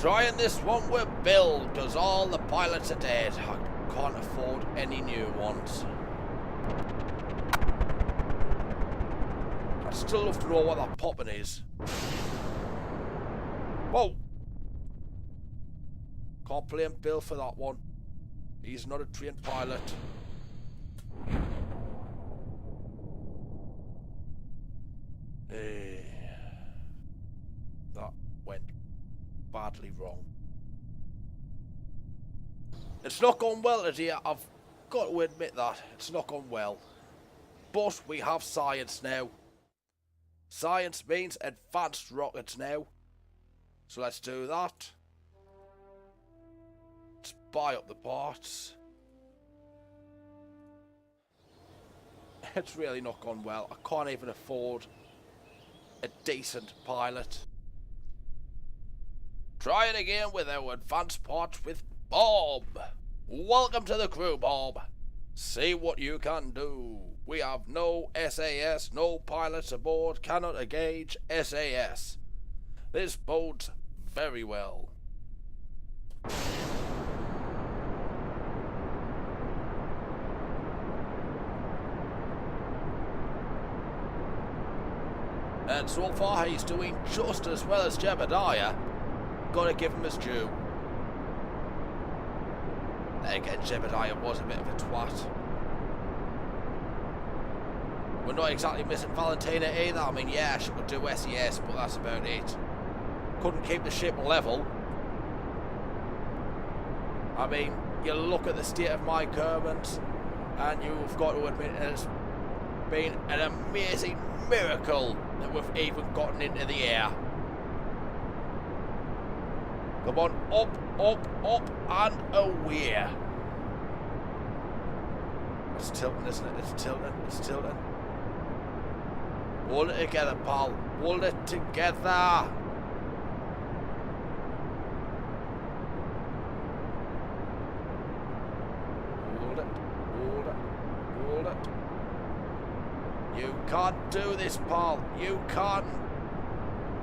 Trying this one with Bill, because all the pilots are dead. I can't afford any new ones. I'd still love to know what that popping is. Whoa! Can't blame Bill for that one. He's not a trained pilot. That went badly wrong. It's not gone well today, I've got to admit that. It's not gone well. But we have science now. Science means advanced rockets now. So let's do that. Let's buy up the parts. It's really not gone well. I can't even afford a decent pilot. Try it again with our advanced parts with Bob. Welcome to the crew, Bob. See what you can do. We have no SAS, no pilots aboard, cannot engage SAS. This bodes very well. And so far he's doing just as well as Jebediah. Gotta give him his due. Then again, Jebediah was a bit of a twat. We're not exactly missing Valentina either. I mean, yeah, she could do SES, but that's about it. Couldn't keep the ship level. I mean, you look at the state of my Kerbals, and you've got to admit it's been an amazing miracle that we've even gotten into the air. Come on, up, up, up, and away. It's tilting, isn't it? It's tilting, it's tilting. Hold it together, pal. Hold it together. Hold it, hold it, hold it. You can't do this, pal. You can't.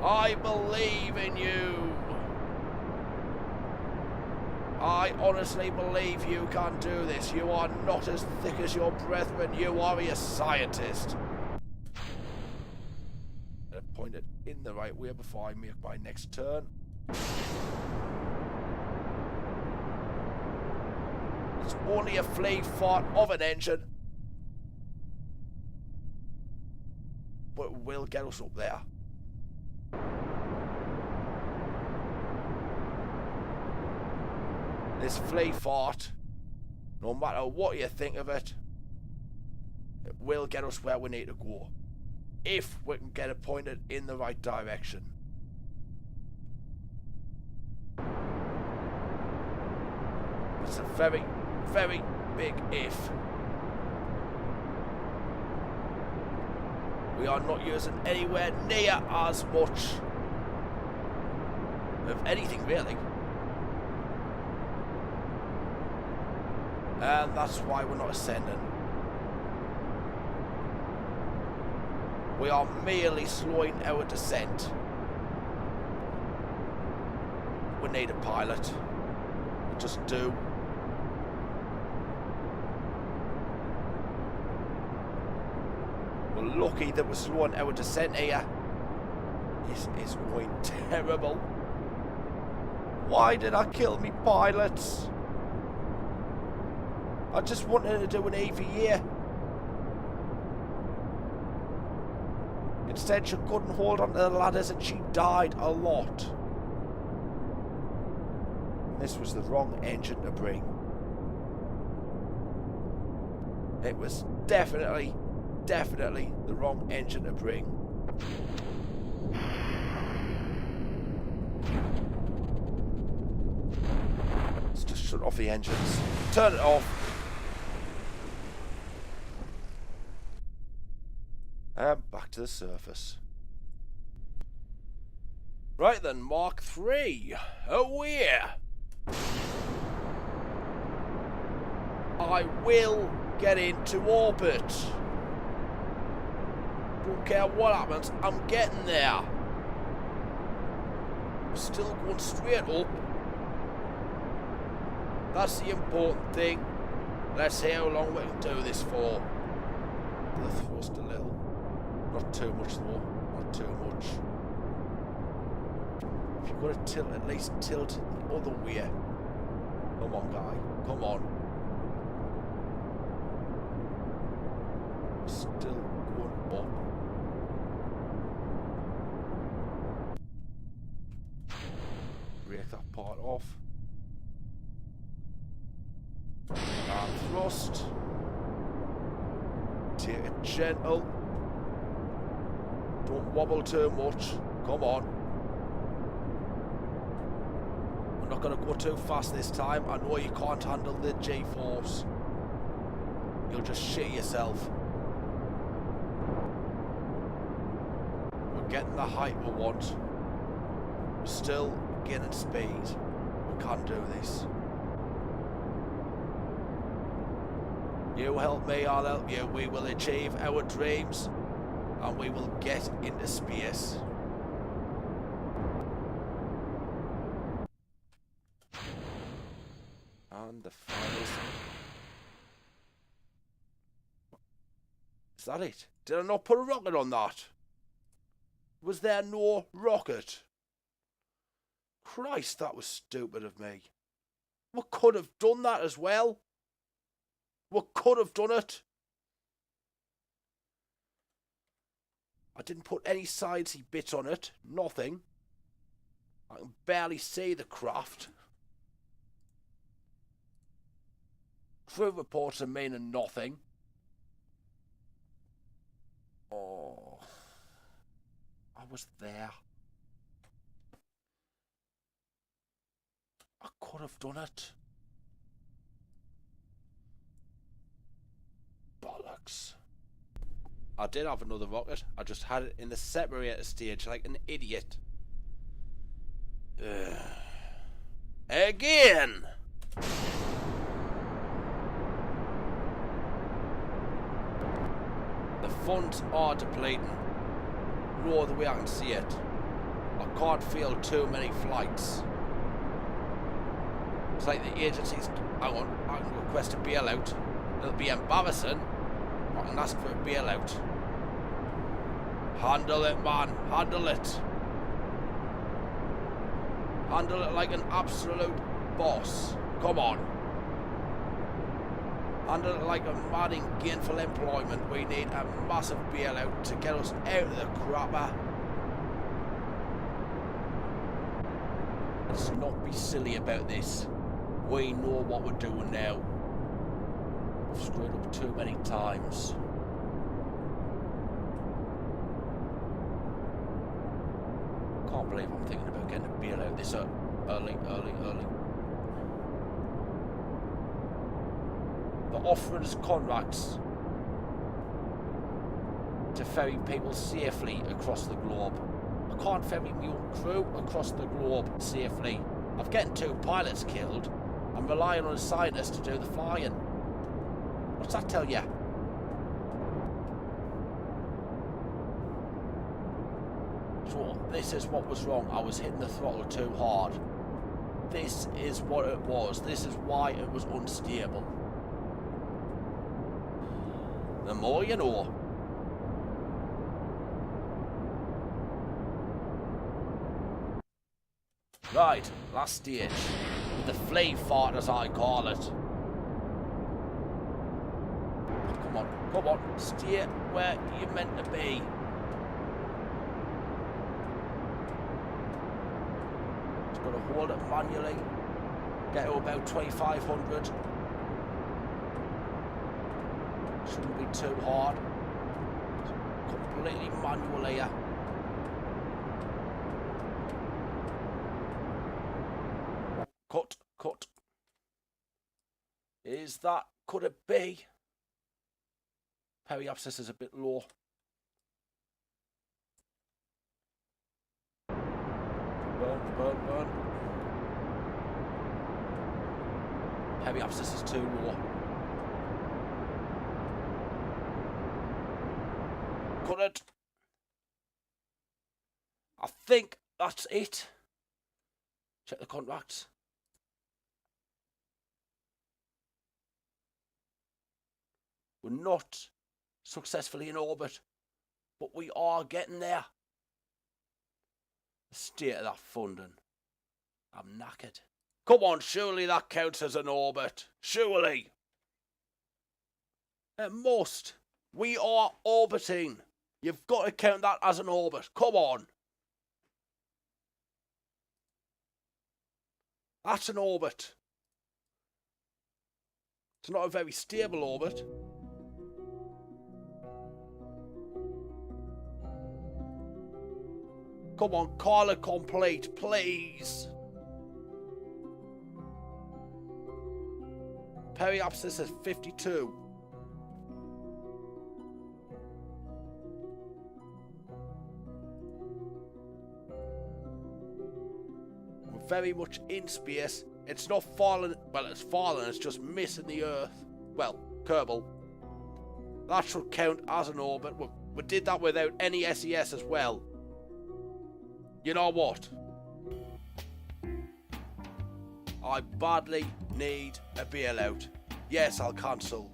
I believe in you. I honestly believe you can do this. You are not as thick as your brethren. You are a scientist. Point it in the right way before I make my next turn. It's only a flea fart of an engine, but it will get us up there. This flea fart, no matter what you think of it, it will get us where we need to go. If we can get it pointed in the right direction. It's a very, very big if. We are not using anywhere near as much of anything really. And that's why we're not ascending. We are merely slowing our descent. We need a pilot. We just do. We're lucky that we're slowing our descent here. This is going terrible. Why did I kill me pilots? I just wanted to do an EVA. Instead, she couldn't hold onto the ladders and she died a lot. This was the wrong engine to bring. It was definitely the wrong engine to bring. Let's just shut off the engines. Turn it off. And back to the surface. Right then, Mark 3. Away! I will get into orbit. Don't care what happens, I'm getting there. Still going straight up. That's the important thing. Let's see how long we can do this for. The thrust a little. Not too much though. Not too much. If you've got to tilt, at least tilt the other way. Come on, guy. Come on. Still going up. Break that part off. And thrust. Take it gentle. Don't wobble too much. Come on. We're not going to go too fast this time. I know you can't handle the G-force. You'll just shit yourself. We're getting the height we want. We're still gaining speed. We can do this. You help me, I'll help you. We will achieve our dreams and we will get into space. And the final. Is that it? Did I not put a rocket on that? Was there no rocket? Christ, that was stupid of me. We could have done that as well. We could have done it. I didn't put any sciencey bits on it. Nothing. I can barely see the craft. Crew reports are meaning nothing. Oh. I was there. I could have done it. Bollocks. I did have another rocket. I just had it in the separator stage like an idiot. Again! The funds are depleting. No other way I can see it. I can't feel too many flights. It's like the agency's... Hang on, I can request a bailout. It'll be embarrassing. I can ask for a bailout. Handle it, man. Handle it. Handle it like an absolute boss. Come on. Handle it like a man in gainful employment. We need a massive bailout to get us out of the crapper. Let's not be silly about this. We know what we're doing now. We've screwed up too many times. Can't believe I'm thinking about getting a bailout this early. They're offering us contracts to ferry people safely across the globe. I can't ferry my own crew across the globe safely. I'm getting 2 pilots killed. I'm relying on a scientist to do the flying. What's that tell you? So, this is what was wrong. I was hitting the throttle too hard. This is what it was. This is why it was unstable. The more you know. Right, last stage. With the flame fart, as I call it. Come on, stay where you're meant to be. Just got to hold it manually. Get to about 2,500. Shouldn't be too hard. Completely manual here. Cut. Is that, could it be? Periapsis is a bit low. Burn. Periapsis is too low. Cut it. I think that's it. Check the contracts. We're not successfully in orbit, but we are getting there. The state of that funding. I'm knackered. Come on, surely that counts as an orbit. Surely. It must. We are orbiting. You've got to count that as an orbit. Come on. That's an orbit. It's not a very stable orbit. Come on, call it complete, please. Periapsis is 52. We're very much in space. It's not falling, well, it's falling, it's just missing the Earth. Well, Kerbal. That should count as an orbit. We did that without any SES as well. You know what? I badly need a bailout. Yes, I'll cancel.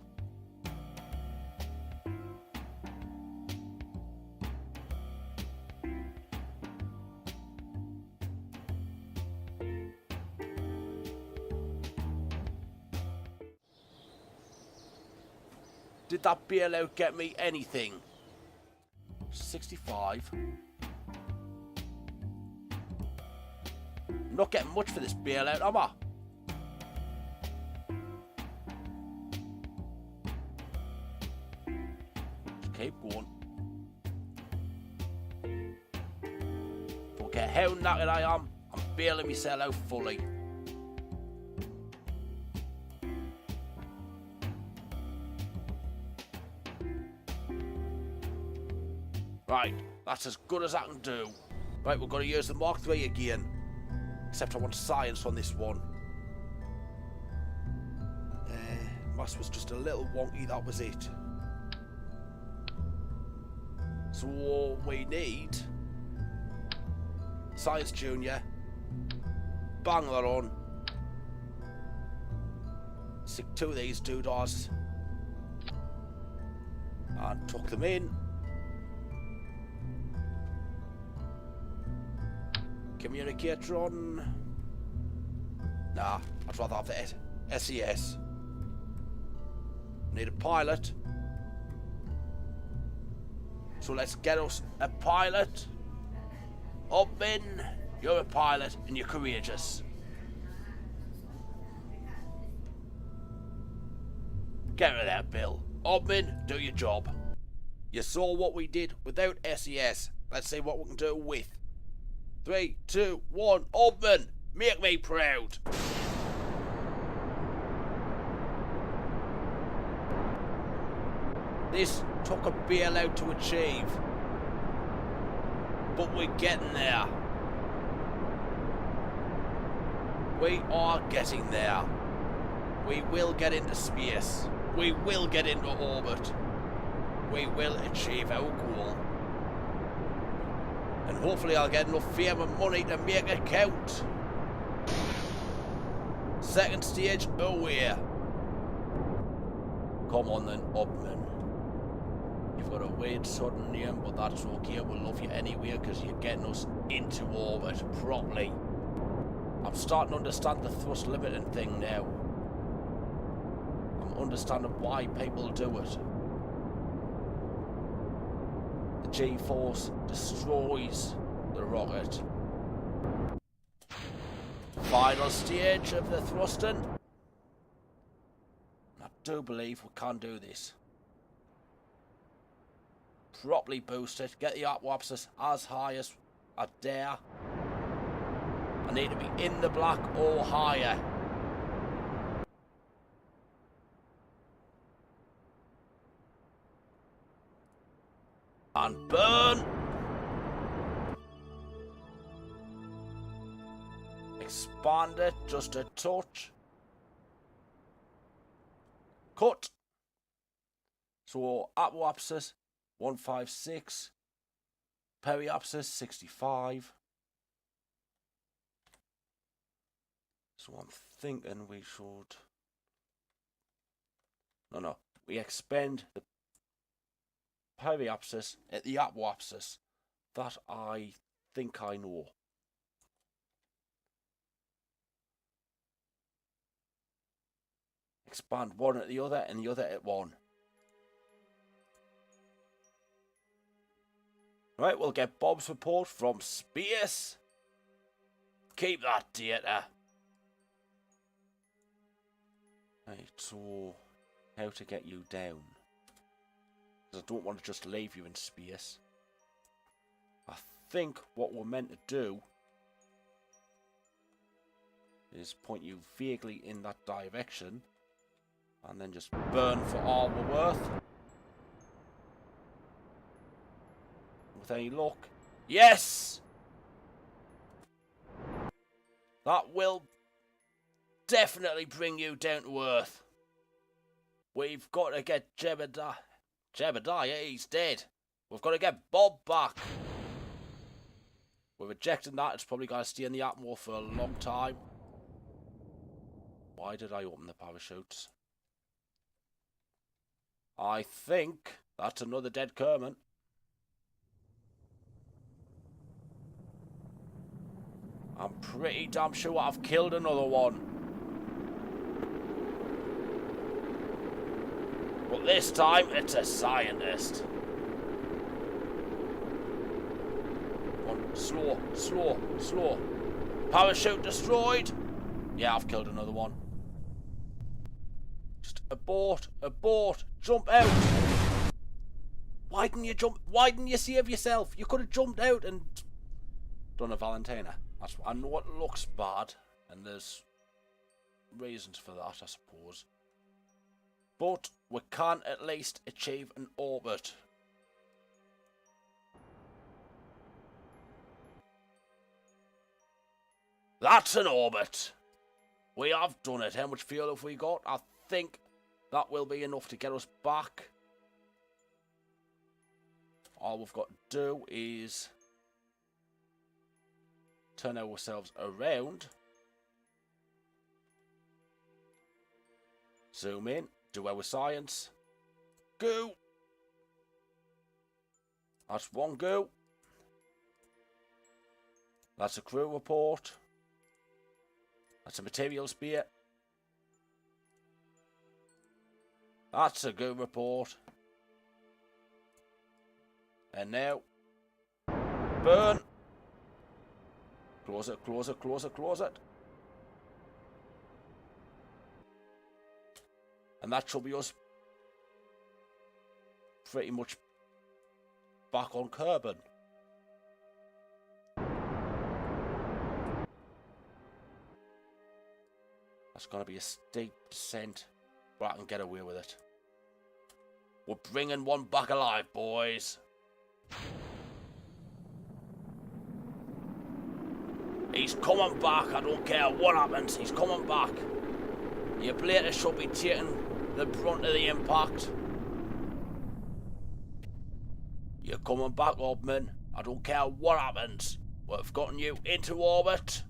Did that bailout get me anything? 65. I'm not getting much for this bailout, am I? Just keep going. Don't care how knackered I am, I'm bailing myself out fully. Right, that's as good as I can do. Right, we're going to use the Mark III again. Except I want science on this one. Mass was just a little wonky, that was it. So we need Science Junior. Bang that on. Stick 2 of these doodahs. And tuck them in. Communicator on. Nah, I'd rather have the SES. Need a pilot. So let's get us a pilot. Upman, you're a pilot and you're courageous. Get rid of that, Bill. Upman, do your job. You saw what we did without SES. Let's see what we can do with. 3, 2, 1, Upman! Make me proud! This took a bailout to achieve. But we're getting there. We are getting there. We will get into space. We will get into orbit. We will achieve our goal. And hopefully I'll get enough fame and money to make it count. Second stage away. Come on then, Upman. You've got a weird sudden name, but that's okay. We'll love you anyway because you're getting us into orbit properly. I'm starting to understand the thrust limiting thing now. I'm understanding why people do it. The G-force destroys the rocket. Final stage of the thrusting. I do believe we can do this. Properly boost it. Get the Atwapsis as high as I dare. I need to be in the black or higher. And burn. Expand it just a touch. Cut. So Atwapsis 156. Periapsis 65. So I'm thinking we should... No. We expend the periapsis at the apoapsis. That I think I know. Expand one at the other and the other at one. Right, we'll get Bob's report from space. Keep that data. Right, so how to get you down? Because I don't want to just leave you in space. I think what we're meant to do is point you vaguely in that direction and then just burn for all we're worth. With any luck. Yes! That will definitely bring you down to earth. We've got to get Jebediah. Jebediah, he's dead. We've got to get Bob back. We're rejecting that. It's probably going to stay in the atmosphere for a long time. Why did I open the parachutes? I think that's another dead Kerman. I'm pretty damn sure I've killed another one. But this time, it's a scientist. One, slow. Parachute destroyed. Yeah, I've killed another one. Just abort, jump out. Why didn't you jump? Why didn't you save yourself? You could have jumped out and done a Valentina. That's, I know it looks bad, and there's reasons for that, I suppose. But we can at least achieve an orbit. That's an orbit. We have done it. How much fuel have we got? I think that will be enough to get us back. All we've got to do is turn ourselves around, zoom in, do our science, go. That's one go. That's a crew report. That's a materials spear. That's a good report. And now, burn. Close it. And that should be us pretty much back on Kerbal. That's going to be a steep descent, but I can get away with it. We're bringing one back alive, boys. He's coming back, I don't care what happens, he's coming back. Your blader should be taking the brunt of the impact. You're coming back, Obman, I don't care what happens. We've gotten you into orbit.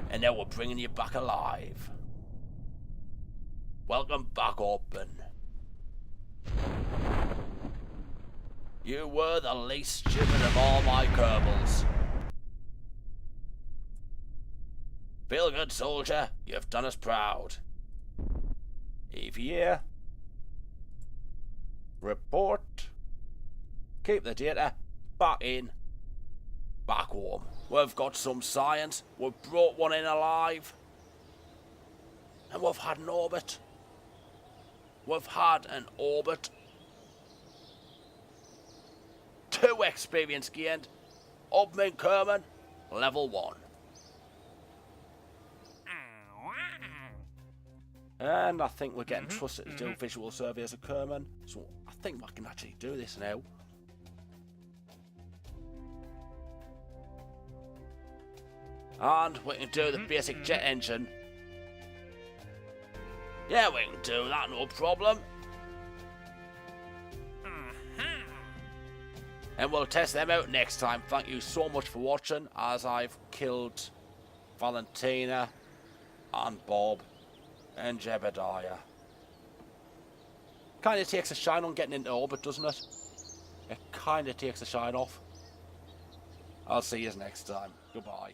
And now we're bringing you back alive. Welcome back, Obman. You were the least stupid of all my Kerbals. Feel good, soldier. You've done us proud. EVA. Report. Keep the data. Back in. Back home. We've got some science. We've brought one in alive. And we've had an orbit. We've had an orbit. 2 experience gained. Obman Kerman, level 1. And I think we're getting trusted to do visual surveys of Kerman, so I think I can actually do this now. And we can do the basic jet engine. Yeah, we can do that, no problem. And we'll test them out next time. Thank you so much for watching, as I've killed Valentina, and Bob, and Jebediah. Kind of takes a shine on getting into orbit, doesn't it? It kind of takes the shine off. I'll see you next time. Goodbye.